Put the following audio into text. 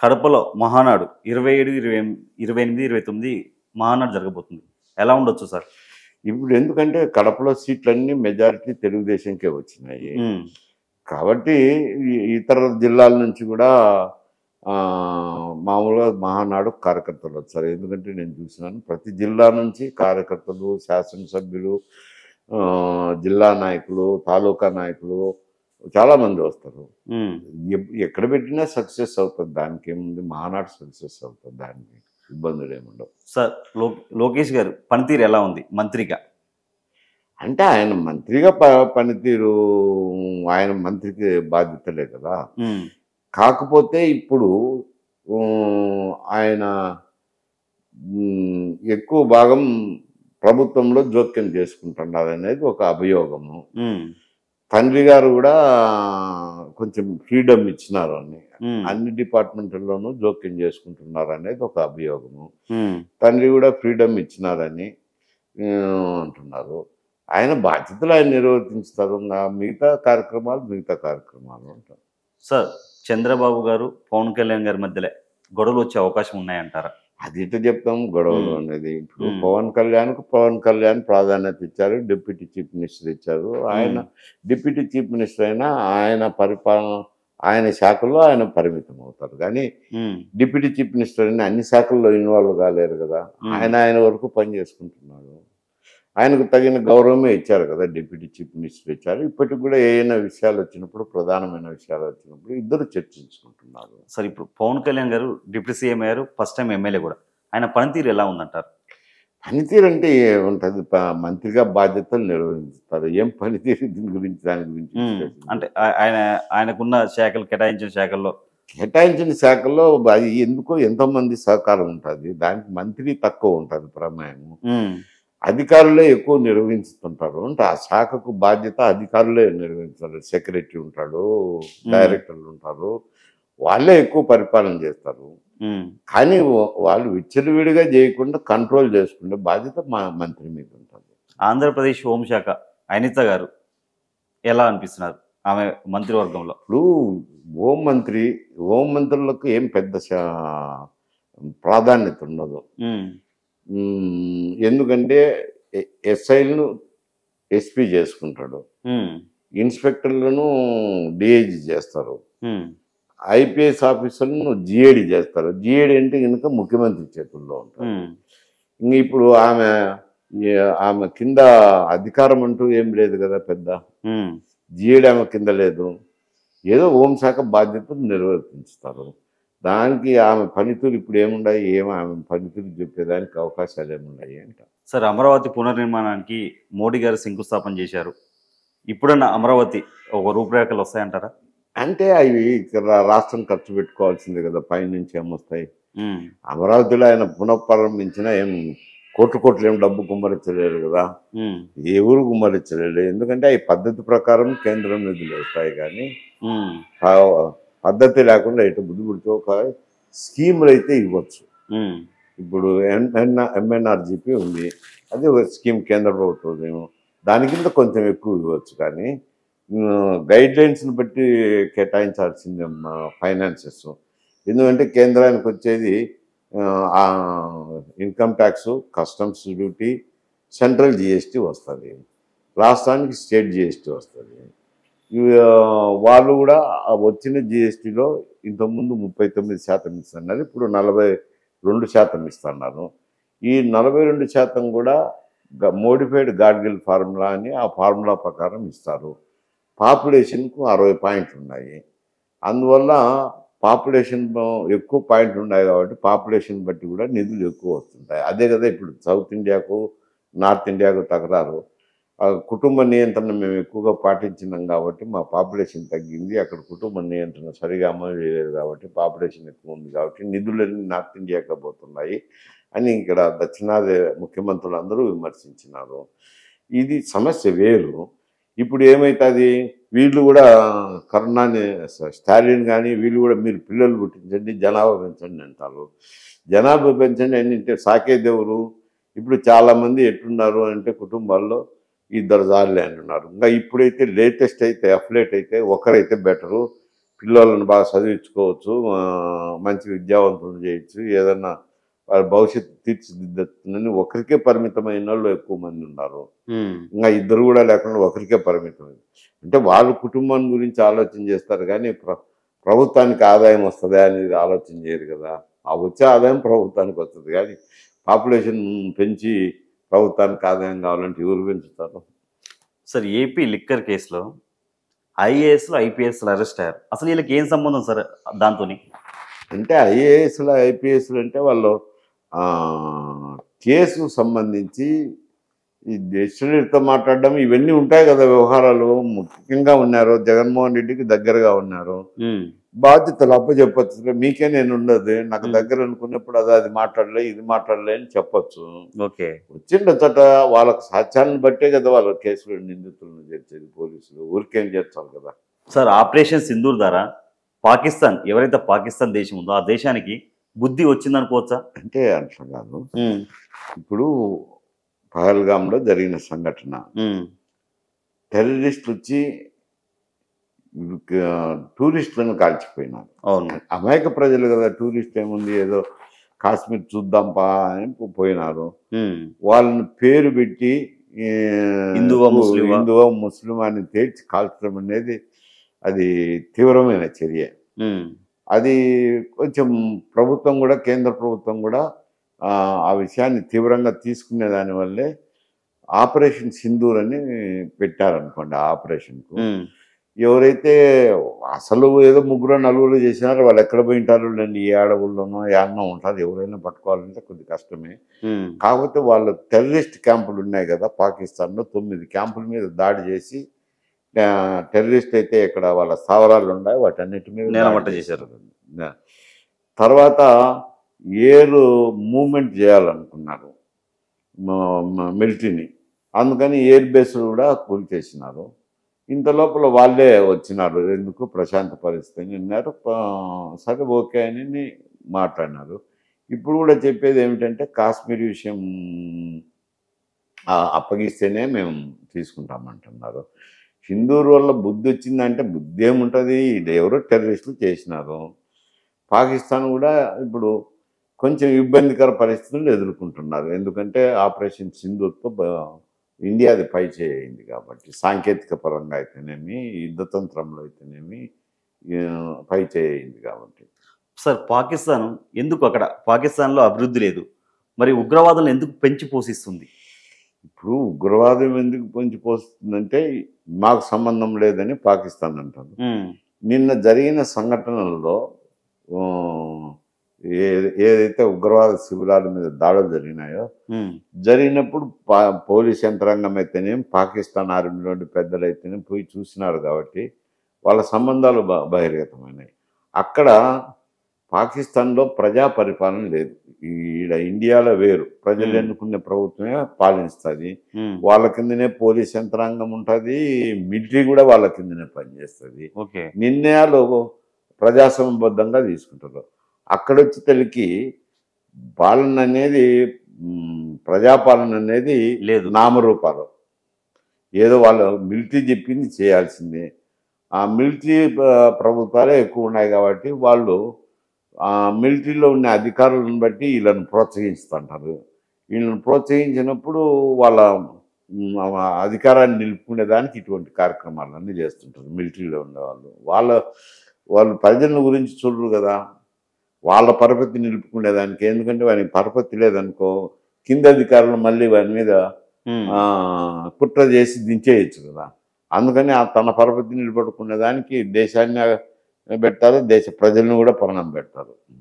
కడపలో మహానాడు 27, 28, 29 మహానాడు జరగబోతుంది. ఎలా ఉండొచ్చు సార్? ఇప్పుడు ఎందుకంటే కడపలో సీట్లన్నీ మెజారిటీ తెలుగుదేశంకే వచ్చినాయి. కాబట్టి ఇతర జిల్లాల నుంచి కూడా మామూలుగా మహానాడు కార్యకర్తలు వచ్చారు. ఎందుకంటే నేను చూసినాను ప్రతి జిల్లా నుంచి కార్యకర్తలు, శాసనసభ్యులు, జిల్లా నాయకులు, తాలూకా నాయకులు చాలామంది వస్తారు. ఎక్కడ పెట్టినా సక్సెస్ అవుతుంది, దానికి ఏముంది, మహానాడు సక్సెస్ అవుతుంది, దానికి ఇబ్బందులు ఏముండవు. సార్ లోకేష్ గారు పనితీరు ఎలా ఉంది మంత్రిగా? అంటే ఆయన మంత్రిగా పనితీరు, ఆయన మంత్రికి బాధ్యతలే కదా. కాకపోతే ఇప్పుడు ఆయన ఎక్కువ భాగం ప్రభుత్వంలో జోక్యం చేసుకుంటున్నారు అనేది ఒక అభియోగము. తండ్రి గారు కూడా కొంచెం ఫ్రీడమ్ ఇచ్చినారు అన్ని డిపార్ట్మెంట్లోనూ జోక్యం చేసుకుంటున్నారు అనేది ఒక అభియోగము. తండ్రి కూడా ఫ్రీడమ్ ఇచ్చినారని అంటున్నారు. ఆయన బాధ్యతలు ఆయన నిర్వర్తించుతారు, మిగతా కార్యక్రమాలు ఉంటారు. సార్ చంద్రబాబు గారు పవన్ కళ్యాణ్ గారి మధ్యలో గొడవలు వచ్చే అవకాశం ఉన్నాయంటారా? అది ఇట్లా చెప్తాం గొడవలు అనేది. ఇప్పుడు పవన్ కళ్యాణ్ ప్రాధాన్యత ఇచ్చారు, డిప్యూటీ చీఫ్ మినిస్టర్ ఇచ్చారు. ఆయన డిప్యూటీ చీఫ్ మినిస్టర్ అయినా ఆయన పరిపాలన, ఆయన శాఖల్లో ఆయన పరిమితం అవుతారు. కానీ డిప్యూటీ చీఫ్ మినిస్టర్ అయినా అన్ని శాఖల్లో ఇన్వాల్వ్ కాలేరు కదా. ఆయన వరకు పని చేసుకుంటున్నాడు. ఆయనకు తగిన గౌరవమే ఇచ్చారు కదా, డిప్యూటీ చీఫ్ మినిస్టర్ ఇచ్చారు. ఇప్పటికి కూడా ఏదైనా విషయాలు వచ్చినప్పుడు, ప్రధానమైన విషయాలు వచ్చినప్పుడు ఇద్దరు చర్చించుకుంటున్నారు. సార్ ఇప్పుడు పవన్ కళ్యాణ్ గారు డిప్యూటీ సీఎం అయ్యారు, ఫస్ట్ టైం ఎమ్మెల్యే కూడా. ఆయన పనితీరు ఎలా ఉందంటారు? పనితీరు అంటే ఏముంటుంది, మంత్రిగా బాధ్యతలు నిర్వహిస్తారు. ఏం పనితీరు దాని గురించి అంటే ఆయనకున్న శాఖలు, కేటాయించిన శాఖల్లో అది ఎందుకో ఎంతోమంది సహకారం ఉంటుంది, దానికి మంత్రి తక్కువ ఉంటుంది ప్రమేయం. అధికారులే ఎక్కువ నిర్వహిస్తుంటారు. అంటే ఆ శాఖకు బాధ్యత అధికారులే నిర్వహిస్తారు. సెక్రటరీ ఉంటాడు, డైరెక్టర్లు ఉంటారు, వాళ్ళే ఎక్కువ పరిపాలన చేస్తారు. కానీ వాళ్ళు విచ్చలవిడిగా చేయకుండా కంట్రోల్ చేసుకునే బాధ్యత మంత్రి మీద ఉంటుంది. ఆంధ్రప్రదేశ్ హోంశాఖ అనిత గారు ఎలా అనిపిస్తున్నారు ఆమె మంత్రివర్గంలో? ఇప్పుడు హోంమంత్రులకు ఏం పెద్ద ప్రాధాన్యత ఉండదు. ఎందుకంటే ఎస్ఐలను ఎస్పీ చేసుకుంటాడు, ఇన్స్పెక్టర్లను డిఐజీ చేస్తారు, ఐపీఎస్ ఆఫీసర్లను జిఏడి చేస్తారు. జిఏడి అంటే కనుక ముఖ్యమంత్రి చేతుల్లో ఉంటారు. ఇంక ఇప్పుడు ఆమె కింద అధికారం అంటూ ఏం లేదు కదా, పెద్ద జిఏడి ఆమె కింద లేదు. ఏదో హోంశాఖ బాధ్యతలు నిర్వర్తించుతారు. దానికి ఆమె పనితీరు ఇప్పుడు ఏముండాయి, ఆమె పనితీరు చెప్పేదానికి అవకాశాలు ఏమున్నాయి అంట. సార్ అమరావతి పునర్నిర్మాణానికి మోడీ గారు శంకుస్థాపన చేశారు. ఇప్పుడన్నా అమరావతి ఒక రూపురేఖలు వస్తాయంటారా? అంటే అవి రాష్ట్రం ఖర్చు పెట్టుకోవాల్సిందే కదా, పైనుంచి ఏమొస్తాయి. అమరావతిలో ఆయన పునఃప్రారంభించిన ఏం కోట్లు ఏం డబ్బు గుమ్మరించలేరు కదా, ఏ ఊరు గుమ్మరించలేడు. ఎందుకంటే అవి పద్ధతి ప్రకారం కేంద్రం నిధులు వస్తాయి. కానీ పద్ధతి లేకుండా ఎటు బుద్ధి పుడితే ఒక స్కీములు అయితే ఇవ్వచ్చు. ఇప్పుడు ఎంఎన్ఆర్జీపీ ఉంది, అది ఒక స్కీమ్ కేంద్ర ప్రభుత్వం, దాని కింద కొంచెం ఎక్కువ ఇవ్వచ్చు. కానీ గైడ్ లైన్స్ని బట్టి కేటాయించాల్సిందే ఫైనాన్సెస్. ఎందుకంటే కేంద్రానికి వచ్చేది income tax, customs duty, central GST వస్తుంది, రాష్ట్రానికి స్టేట్ జిఎస్టీ వస్తుంది. వాళ్ళు కూడా వచ్చిన జిఎస్టీలో ఇంతకుముందు 39% ఇస్తున్నారు, ఇప్పుడు 42% ఇస్తున్నారు. ఈ 42% కూడా మోడిఫైడ్ గాడ్గిల్ ఫార్ములా అని ఆ ఫార్ములా ప్రకారం ఇస్తారు. పాపులేషన్కు 60 పాయింట్లు ఉన్నాయి. అందువల్ల పాపులేషన్ ఎక్కువ పాయింట్లు ఉన్నాయి కాబట్టి పాపులేషన్ బట్టి కూడా నిధులు ఎక్కువ వస్తుంటాయి. అదే కదా ఇప్పుడు సౌత్ ఇండియాకు, నార్త్ ఇండియాకు తగరారు. కుటుంబ నియంత్రణ మేము ఎక్కువగా పాటించినాం కాబట్టి మా పాపులేషన్ తగ్గింది, అక్కడ కుటుంబ నియంత్రణ సరిగా అమలు చేయలేదు కాబట్టి పాపులేషన్ ఎక్కువ ఉంది కాబట్టి నిధులన్నీ నార్త్ ఇండియాకి పోతున్నాయి అని ఇక్కడ దక్షిణాది ముఖ్యమంత్రులు అందరూ విమర్శించినారు. ఇది సమస్య వేరు. ఇప్పుడు ఏమవుతుంది, వీళ్ళు కూడా కరోనాని స్టాలిన్ కానీ వీళ్ళు కూడా మీరు పిల్లలు పుట్టించండి, జనాభా పెంచండి అంటారు. జనాభా పెంచండి అంటే సాకేదేవురు. ఇప్పుడు చాలామంది ఎట్లున్నారు అంటే కుటుంబాల్లో 2 జార్లే అంటున్నారు. ఇంకా ఇప్పుడైతే లేటెస్ట్ అయితే అఫ్లేట్ అయితే ఒకరైతే బెటరు, పిల్లలను బాగా చదివించుకోవచ్చు, మంచి విద్యావంతులు చేయొచ్చు, ఏదన్నా వాళ్ళ భవిష్యత్తు తీర్చిదిద్దుతుందని ఒకరికే పరిమితమైన వాళ్ళు ఎక్కువ మంది ఉన్నారు. ఇంకా ఇద్దరు కూడా లేకుండా ఒకరికే పరిమితమైంది. అంటే వాళ్ళు కుటుంబం గురించి ఆలోచన చేస్తారు కానీ ప్రభుత్వానికి ఆదాయం వస్తుందా అనేది ఆలోచన చేయరు కదా. ఆ వచ్చే ఆదాయం ప్రభుత్వానికి వస్తుంది కానీ పాపులేషన్ పెంచి ప్రభుత్వానికి ఆదాయం కావాలంటే ఎవరు పెంచుతారు? సార్ ఏపీ లిక్కర్ కేసులో ఐఏఎస్లు ఐపీఎస్లు అరెస్ట్ అయ్యారు. అసలు వీళ్ళకి ఏం సంబంధం సార్ దాంతో? అంటే ఐఏఎస్లు ఐపీఎస్లు అంటే వాళ్ళు కేసు సంబంధించి ఈ డిక్షనరీతో మాట్లాడడం ఇవన్నీ ఉంటాయి కదా వ్యవహారాలు. ముఖ్యంగా ఉన్నారు, జగన్మోహన్ రెడ్డికి దగ్గరగా ఉన్నారు, బాధ్యతలు అప్పచెప్పచ్చు. మీకే నేను ఉండదు, నాకు దగ్గర అనుకున్నప్పుడు అది మాట్లాడలే ఇది మాట్లాడలే అని చెప్పొచ్చు. ఓకే, వచ్చిండొచ్చట వాళ్ళకి సాక్ష్యాలను బట్టే కదా వాళ్ళ కేసులు నిందితులను చేర్చేది పోలీసులు, ఊరికేం చేర్చాలి కదా. సార్ ఆపరేషన్ సింధూర్ ద్వారా పాకిస్తాన్, ఎవరైతే పాకిస్తాన్ దేశం ఉందో ఆ దేశానికి బుద్ధి వచ్చిందనుకోవచ్చా? అంటే అట్లా కాదు. ఇప్పుడు పహల్గామ్లో జరిగిన సంఘటన, టెర్రరిస్టులు వచ్చి టూరిస్టులను కాల్చిపోయినారు. అవును, అమాయక ప్రజలు కదా, టూరిస్ట్ ఏముంది ఏదో కాశ్మీర్ చూద్దాంపా అని పోయినారు. వాళ్ళని పేరు పెట్టి హిందువా ముస్లిం అని తేల్చి కాల్చడం అనేది అది తీవ్రమైన చర్య. అది కొంచెం ప్రభుత్వం కూడా, కేంద్ర ప్రభుత్వం కూడా ఆ విషయాన్ని తీవ్రంగా తీసుకునే దానివల్లే ఆపరేషన్ సింధూర్ అని పెట్టారనుకోండి. ఆ ఆపరేషన్కు ఎవరైతే అసలు ఏదో ముగ్గురు నలుగురు చేసినారో వాళ్ళు ఎక్కడ పోయింటారు లేండి, ఏ అడవుల్లోనో ఏమన్నా ఉంటారు, ఎవరైనా పట్టుకోవాలంటే కొద్ది కష్టమే. కాకపోతే వాళ్ళు టెర్రరిస్ట్ క్యాంపులు ఉన్నాయి కదా పాకిస్తాన్లో, 9 క్యాంపుల మీద దాడి చేసి టెర్రరిస్ట్ అయితే ఇక్కడ వాళ్ళ స్థావరాలు ఉన్నాయి వాటన్నిటి మీద నేలమట్ట చేశారు. తర్వాత ఎయిర్ మూమెంట్ చేయాలనుకున్నారు మిలిటరీని, అందుకని ఎయిర్ బేస్ కూడా కూల్చేసినారు. ఇంత లోపల వాళ్ళే వచ్చినారు, ఎందుకు ప్రశాంత పరిస్థితి నిన్నారు. సరే ఓకే అని మాట్లాడినారు. ఇప్పుడు కూడా చెప్పేది ఏమిటంటే కాశ్మీర్ విషయం అప్పగిస్తేనే మేము తీసుకుంటామంటున్నారు. సింధూర్ వల్ల బుద్ధి వచ్చిందంటే బుద్ధి ఏముంటుంది, ఎవరో టెర్రరిస్టులు చేసినారు. పాకిస్తాన్ కూడా ఇప్పుడు కొంచెం ఇబ్బందికర పరిస్థితులు ఎదుర్కొంటున్నారు, ఎందుకంటే ఆపరేషన్ సింధూర్తో ఇండియాది పై చేయింది కాబట్టి, సాంకేతిక పరంగా అయితేనేమి యుద్ధతంత్రంలో అయితేనేమి పై చేయింది కాబట్టి. సార్ పాకిస్తాన్ ఎందుకు, అక్కడ పాకిస్తాన్లో అభివృద్ధి లేదు, మరి ఉగ్రవాదులను ఎందుకు పెంచి పోషిస్తుంది? ఇప్పుడు ఉగ్రవాదం ఎందుకు పెంచి పోస్తుందంటే మాకు సంబంధం లేదని పాకిస్తాన్ అంటారు. నిన్న జరిగిన సంఘటనల్లో ఏదైతే ఉగ్రవాద శిబిరాల మీద దాడులు జరిగినాయో, జరిగినప్పుడు పోలీస్ యంత్రాంగం అయితేనేం పాకిస్తాన్ ఆర్మీలోని పెద్దలు అయితేనేం పోయి చూసినారు కాబట్టి వాళ్ళ సంబంధాలు బహిర్గతమైనాయి. అక్కడ పాకిస్తాన్లో ప్రజా పరిపాలన లేదు, ఈడ ఇండియాలో వేరు, ప్రజలు ఎన్నుకునే ప్రభుత్వమే పాలిస్తుంది. వాళ్ళ కిందనే పోలీస్ యంత్రాంగం ఉంటుంది, మిలిటరీ కూడా వాళ్ళ కిందనే పనిచేస్తుంది. నిర్ణయాలు ప్రజాస్వామ్యబద్ధంగా తీసుకుంటారు. అక్కడొచ్చి తెలికి పాలన అనేది, ప్రజాపాలన అనేది లేదు, నామరూపాలు. ఏదో వాళ్ళు మిలిటరీ చెప్పింది చేయాల్సిందే. ఆ మిలిటరీ ప్రభుత్వాలే ఎక్కువ ఉన్నాయి కాబట్టి వాళ్ళు మిలిటరీలో ఉన్న అధికారులను బట్టి వీళ్ళని ప్రోత్సహిస్తుంటారు. వీళ్ళని ప్రోత్సహించినప్పుడు వాళ్ళ అధికారాన్ని నిలుపుకునేదానికి ఇటువంటి కార్యక్రమాలన్నీ చేస్తుంటారు మిలిటరీలో ఉండేవాళ్ళు. వాళ్ళు ప్రజల గురించి చూడరు కదా, వాళ్ళ పరపతి నిలుపుకునేదానికి. ఎందుకంటే వానికి పరపతి లేదనుకో కింద అధికారులు మళ్ళీ వాని మీద కుట్ర చేసి దించేయచ్చు కదా. అందుకని తన పరపతి నిలబెట్టుకునేదానికి దేశాన్ని పెడతారు, దేశ ప్రజలను కూడా పణం పెడతారు.